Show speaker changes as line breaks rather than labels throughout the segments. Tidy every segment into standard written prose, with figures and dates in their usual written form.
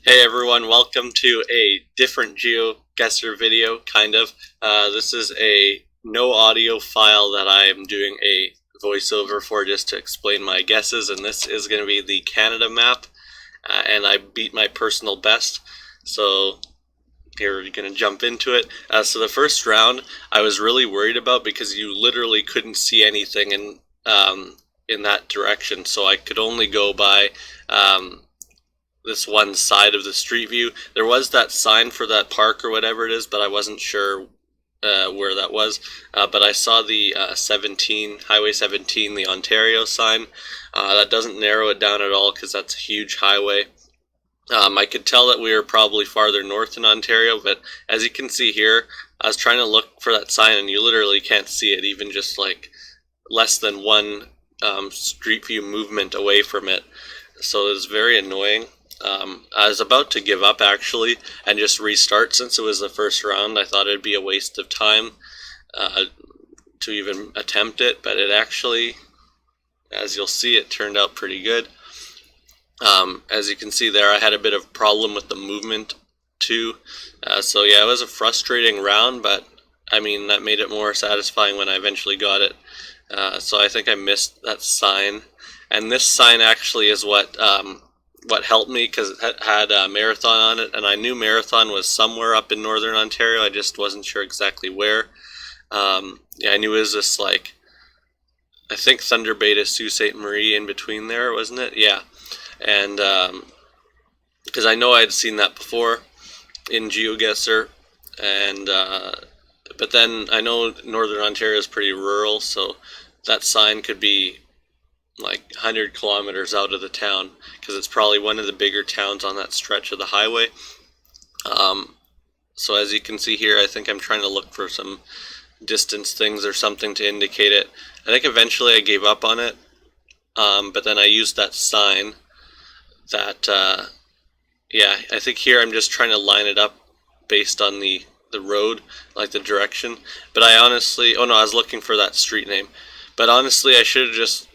Hey everyone, welcome to a different GeoGuessr video, kind of. This is a no audio file that I am doing a voiceover for just to explain my guesses, and this is going to be the Canada map, and I beat my personal best, so here we're going to jump into it. So the first round I was really worried about because you literally couldn't see anything in that direction, so I could only go by this one side of the street view. There was that sign for that park or whatever it is, but I wasn't sure where that was. But I saw the 17, Highway 17, the Ontario sign. That doesn't narrow it down at all because that's a huge highway. I could tell that we were probably farther north in Ontario, but as you can see here, I was trying to look for that sign and you literally can't see it, even just like less than one street view movement away from it. So it was very annoying. I was about to give up actually and just restart since it was the first round. I thought it'd be a waste of time to even attempt it, but it actually, as you'll see, it turned out pretty good. As you can see there, I had a bit of problem with the movement too. So yeah, it was a frustrating round, but I mean, that made it more satisfying when I eventually got it. So I think I missed that sign. And this sign actually is what helped me, because it had Marathon on it, and I knew Marathon was somewhere up in northern Ontario. I just wasn't sure exactly where. Yeah, I knew it was this, like, I think Thunder Bay to Sault Ste. Marie in between there, wasn't it? Yeah. And because I know I had seen that before in GeoGuessr, and but then I know northern Ontario is pretty rural, so that sign could be like 100 kilometers out of the town, because it's probably one of the bigger towns on that stretch of the highway. So as you can see here, I think I'm trying to look for some distance things or something to indicate it. I think eventually I gave up on it, but then I used that sign that, yeah, I think here I'm just trying to line it up based on the road, like the direction. But I honestly, oh no, I was looking for that street name. But honestly, I should have just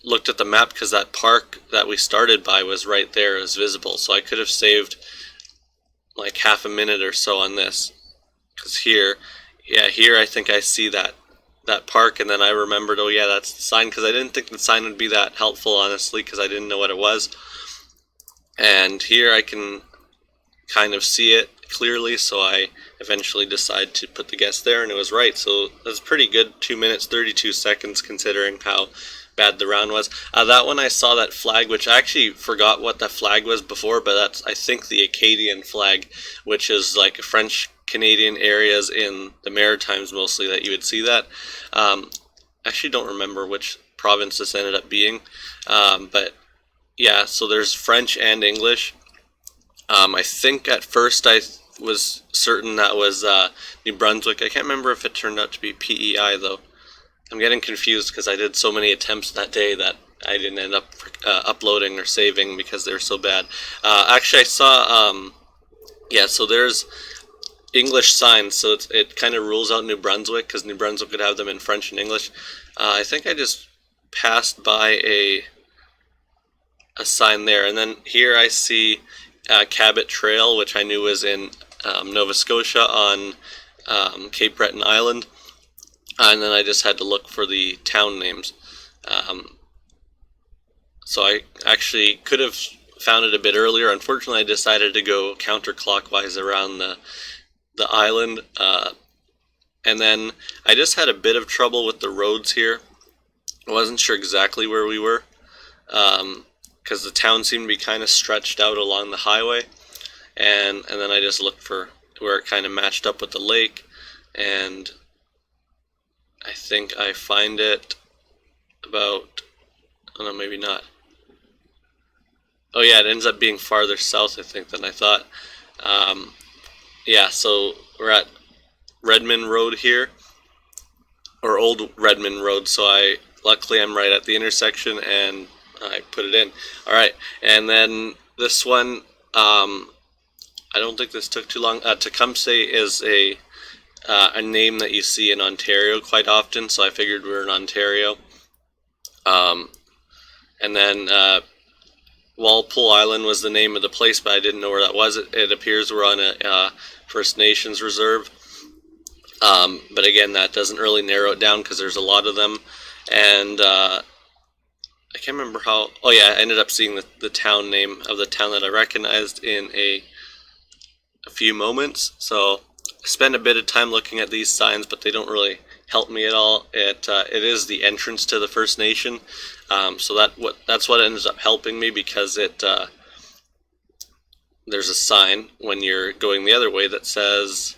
looked at the map, because that park that we started by was right there, it was visible. So I could have saved like half a minute or so on this. Because here, yeah, here I think I see that park, and then I remembered, oh yeah, that's the sign, because I didn't think the sign would be that helpful, honestly, because I didn't know what it was. And here I can kind of see it clearly, so I eventually decided to put the guess there, and it was right. So that's pretty good. 2 minutes 32 seconds considering how bad the round was. That one I saw that flag, which I actually forgot what that flag was before, but that's, I think, the Acadian flag, which is like French Canadian areas in the Maritimes mostly that you would see that. Actually don't remember which province this ended up being, but yeah, so there's French and English. I think at first I was certain that was New Brunswick. I can't remember if it turned out to be PEI though. I'm getting confused because I did so many attempts that day that I didn't end up uploading or saving because they're so bad. Actually, I saw, yeah, so there's English signs, so it kind of rules out New Brunswick, because New Brunswick would have them in French and English. I think I just passed by a sign there, and then here I see Cabot Trail, which I knew was in Nova Scotia on Cape Breton Island, and then I just had to look for the town names. So I actually could have found it a bit earlier. Unfortunately, I decided to go counterclockwise around the island, and then I just had a bit of trouble with the roads here. I wasn't sure exactly where we were, because the town seemed to be kind of stretched out along the highway, and then I just looked for where it kind of matched up with the lake, and I think I find it about, oh no, maybe not. Oh yeah, it ends up being farther south, I think, than I thought. Yeah, so we're at Redmond Road here, or Old Redmond Road, so luckily I'm right at the intersection, and I put it in. Alright, and then this one, I don't think this took too long. Tecumseh is a name that you see in Ontario quite often, so I figured we were in Ontario. And then Walpole Island was the name of the place, but I didn't know where that was. It appears we're on a First Nations reserve. But again, that doesn't really narrow it down because there's a lot of them. And I can't remember how. Oh yeah, I ended up seeing the town name of the town that I recognized in a few moments. So I spend a bit of time looking at these signs, but they don't really help me at all. It is the entrance to the First Nation, so that's what ends up helping me, because there's a sign when you're going the other way that says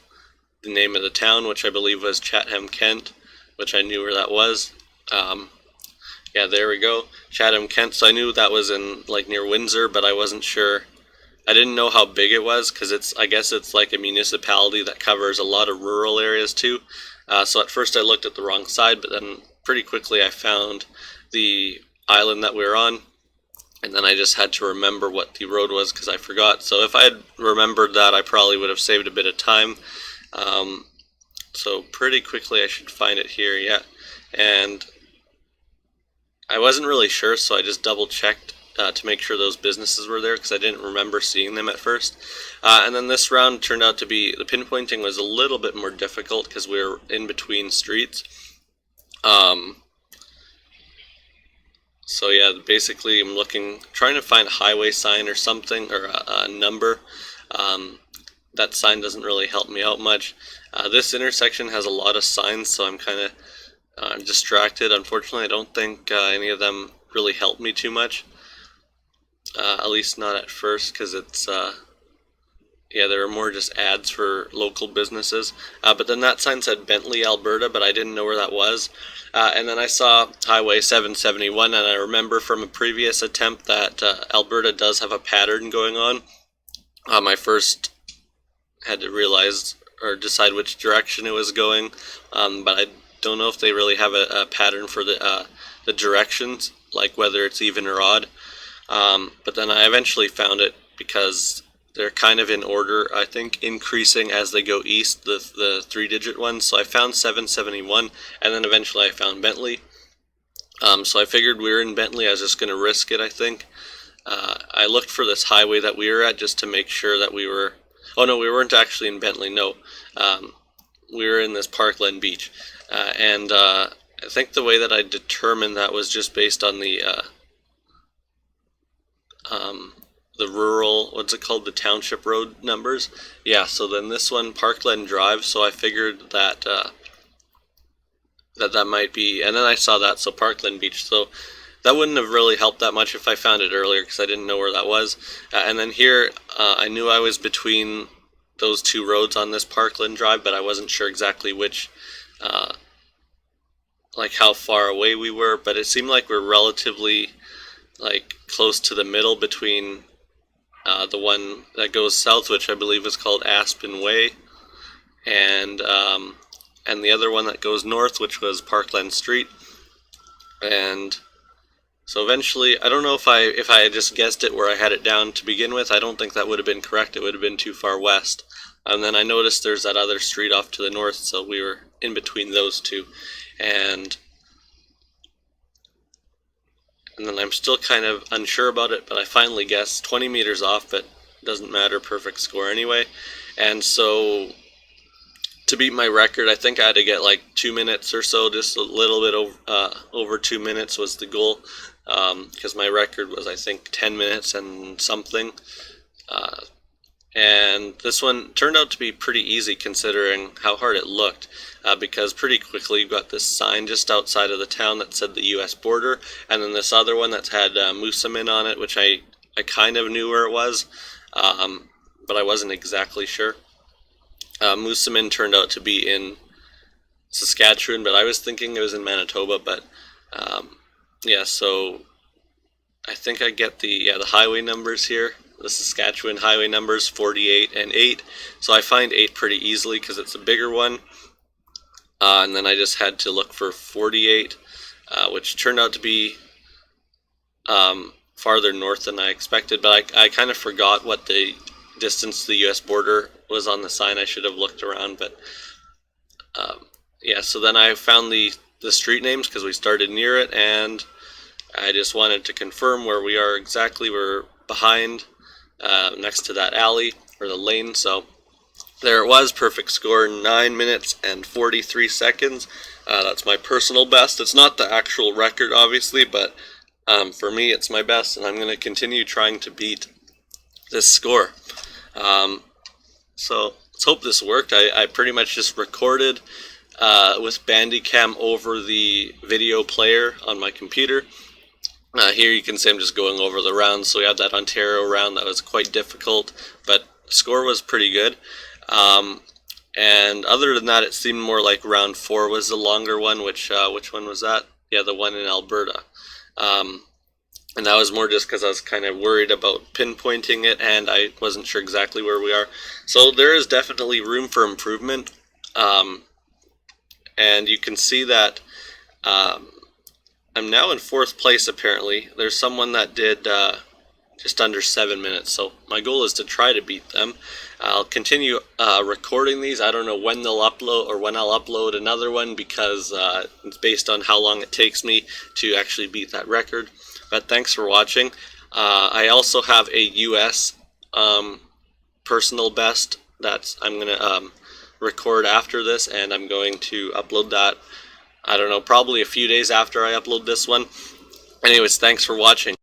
the name of the town, which I believe was Chatham, Kent, which I knew where that was. Yeah, there we go, Chatham, Kent. So I knew that was in like near Windsor, but I wasn't sure. I didn't know how big it was, because I guess it's like a municipality that covers a lot of rural areas too. So at first I looked at the wrong side, but then pretty quickly I found the island that we were on, and then I just had to remember what the road was because I forgot. So if I had remembered that, I probably would have saved a bit of time. So pretty quickly I should find it here, yeah. And I wasn't really sure, so I just double checked to make sure those businesses were there, because I didn't remember seeing them at first. And then this round turned out to be, the pinpointing was a little bit more difficult because we were in between streets. So yeah, basically I'm trying to find a highway sign or something, or a number. That sign doesn't really help me out much. This intersection has a lot of signs, so I'm kind of distracted. Unfortunately, I don't think any of them really help me too much. At least not at first, because it's yeah, there are more just ads for local businesses. But then that sign said Bentley, Alberta, but I didn't know where that was. And then I saw Highway 771, and I remember from a previous attempt that Alberta does have a pattern going on. I first had to realize or decide which direction it was going, but I don't know if they really have a pattern for the directions, like whether it's even or odd. But then I eventually found it, because they're kind of in order, I think, increasing as they go east, the three-digit ones. So I found 771, and then eventually I found Bentley. So I figured we were in Bentley. I was just going to risk it, I think. I looked for this highway that we were at just to make sure that we were... Oh no, we weren't actually in Bentley, no. We were in this Parkland Beach. And I think the way that I determined that was just based on the rural, what's it called, the township road numbers. Yeah, so then this one, Parkland Drive, so I figured that that might be, and then I saw that, so Parkland Beach, so that wouldn't have really helped that much if I found it earlier, because I didn't know where that was. And then here, I knew I was between those two roads on this Parkland Drive, but I wasn't sure exactly which, like how far away we were, but it seemed like we're relatively like close to the middle between the one that goes south, which I believe is called Aspen Way, and the other one that goes north, which was Parkland Street. And so eventually, I don't know if I had just guessed it where I had it down to begin with. I don't think that would have been correct. It would have been too far west. And then I noticed there's that other street off to the north, so we were in between those two. And then I'm still kind of unsure about it, but I finally guessed 20 meters off, but it doesn't matter, perfect score anyway. And so to beat my record, I think I had to get like 2 minutes or so, just a little bit over 2 minutes was the goal, because my record was, I think, 10 minutes and something. And this one turned out to be pretty easy considering how hard it looked, because pretty quickly you got this sign just outside of the town that said the US border, and then this other one that had Moosomin on it, which I kind of knew where it was, but I wasn't exactly sure. Moosomin turned out to be in Saskatchewan, but I was thinking it was in Manitoba, but yeah, so I think I get the highway numbers here. The Saskatchewan highway numbers, 48 and 8. So I find 8 pretty easily because it's a bigger one. And then I just had to look for 48, which turned out to be farther north than I expected. But I kind of forgot what the distance to the US border was on the sign. I should have looked around. But yeah, so then I found the street names because we started near it. And I just wanted to confirm where we are exactly. We're behind, next to that alley, or the lane, so there it was, perfect score, 9 minutes and 43 seconds. That's my personal best. It's not the actual record, obviously, but for me, it's my best, and I'm going to continue trying to beat this score. So let's hope this worked. I pretty much just recorded with Bandicam over the video player on my computer. Here you can see I'm just going over the rounds. So we had that Ontario round that was quite difficult, but the score was pretty good. And other than that, it seemed more like round 4 was the longer one. Which one was that? Yeah, the one in Alberta. And that was more just because I was kind of worried about pinpointing it, and I wasn't sure exactly where we are. So there is definitely room for improvement. And you can see that I'm now in 4th place, apparently. There's someone that did just under 7 minutes, so my goal is to try to beat them. I'll continue recording these. I don't know when they'll upload, or when I'll upload another one, because it's based on how long it takes me to actually beat that record. But thanks for watching. I also have a US personal best that I'm going to record after this, and I'm going to upload that, I don't know, probably a few days after I upload this one. Anyways, thanks for watching.